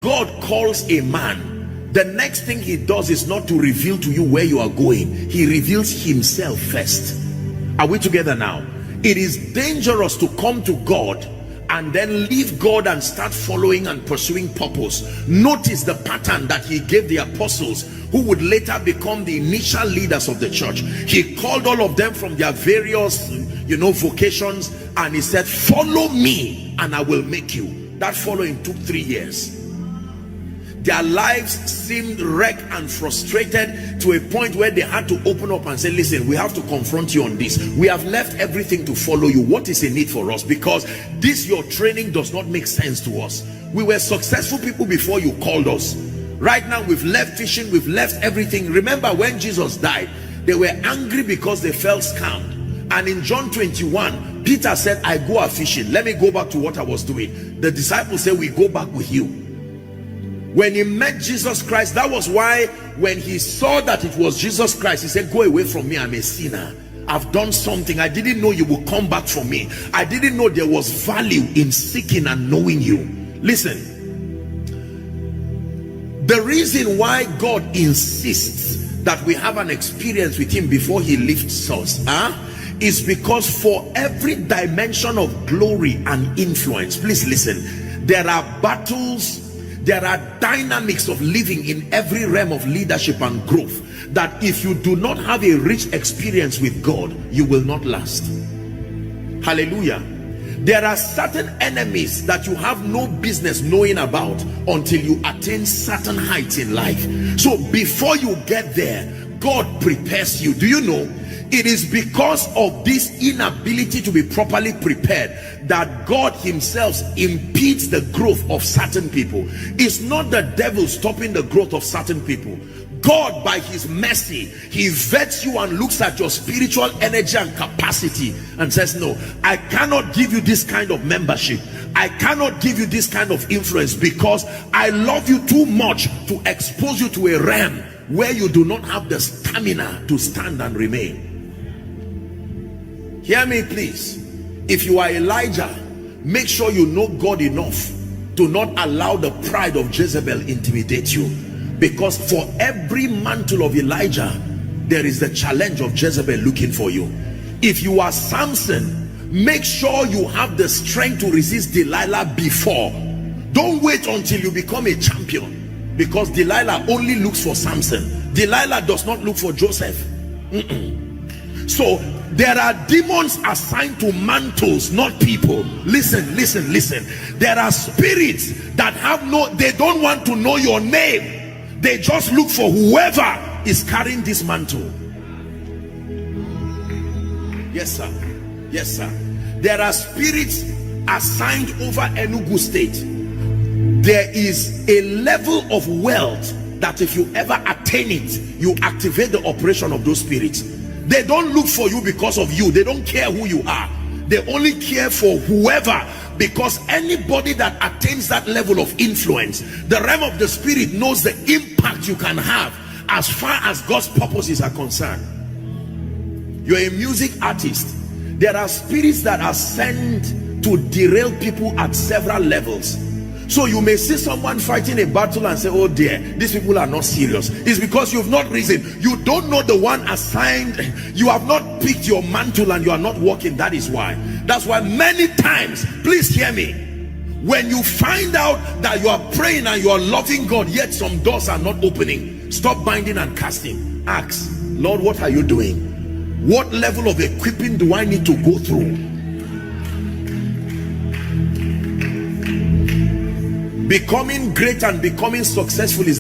God calls a man, the next thing he does is not to reveal to you where you are going. He reveals himself first. Are we together now? It is dangerous to come to God and then leave God and start following and pursuing purpose. Notice the pattern that he gave the apostles, who would later become the initial leaders of the church. He called all of them from their various vocations, and he said, follow me and I will make you. That following took 3 years. Their lives seemed wrecked and frustrated to a point where they had to open up and say, listen, we have to confront you on this. We have left everything to follow you. What is in it for us? Because this your training does not make sense to us. We were successful people before you called us. Right now we've left fishing, we've left everything. Remember when Jesus died, they were angry because they felt scammed. And in John 21, Peter said, I go a fishing. Let me go back to what I was doing. The disciples said, we go back with you. When he met Jesus Christ, that was why when he saw that it was Jesus Christ, he said, go away from me, I'm a sinner. I've done something. I didn't know you would come back for me. I didn't know there was value in seeking and knowing you. Listen, the reason why God insists that we have an experience with him before he lifts us is because for every dimension of glory and influence, please listen, there are battles, there are dynamics of living in every realm of leadership and growth that if you do not have a rich experience with God, you will not last. Hallelujah. There are certain enemies that you have no business knowing about until you attain certain heights in life. So before you get there, God prepares you. Do you know? It is because of this inability to be properly prepared that God himself impedes the growth of certain people. It's not the devil stopping the growth of certain people. God, by his mercy, he vets you and looks at your spiritual energy and capacity and says, no, I cannot give you this kind of membership. I cannot give you this kind of influence because I love you too much to expose you to a realm where you do not have the stamina to stand and remain. Hear me please. If you are Elijah, make sure you know God enough to not allow the pride of Jezebel intimidate you, because for every mantle of Elijah there is the challenge of Jezebel looking for you. If you are Samson, make sure you have the strength to resist Delilah before. Don't wait until you become a champion, because Delilah only looks for Samson. Delilah does not look for Joseph. So there are demons assigned to mantles, not people. Listen, listen, listen. There are spirits that have they don't want to know your name. They just look for whoever is carrying this mantle. Yes, sir. Yes, sir. There are spirits assigned over Enugu State. There is a level of wealth that if you ever attain it, you activate the operation of those spirits. They don't look for you because of you. They don't care who you are. They only care for whoever, because anybody that attains that level of influence, the realm of the spirit knows the impact you can have as far as God's purposes are concerned. You're a music artist. There are spirits that are sent to derail people at several levels. So you may see someone fighting a battle and say, oh dear, these people are not serious. It's because you've not reasoned. You don't know the one assigned. You have not picked your mantle and you are not walking. That is why. That's why many times, please hear me, when you find out that you are praying and you are loving God, yet some doors are not opening, stop binding and casting. Ask, Lord, what are you doing? What level of equipping do I need to go through? Becoming great and becoming successful is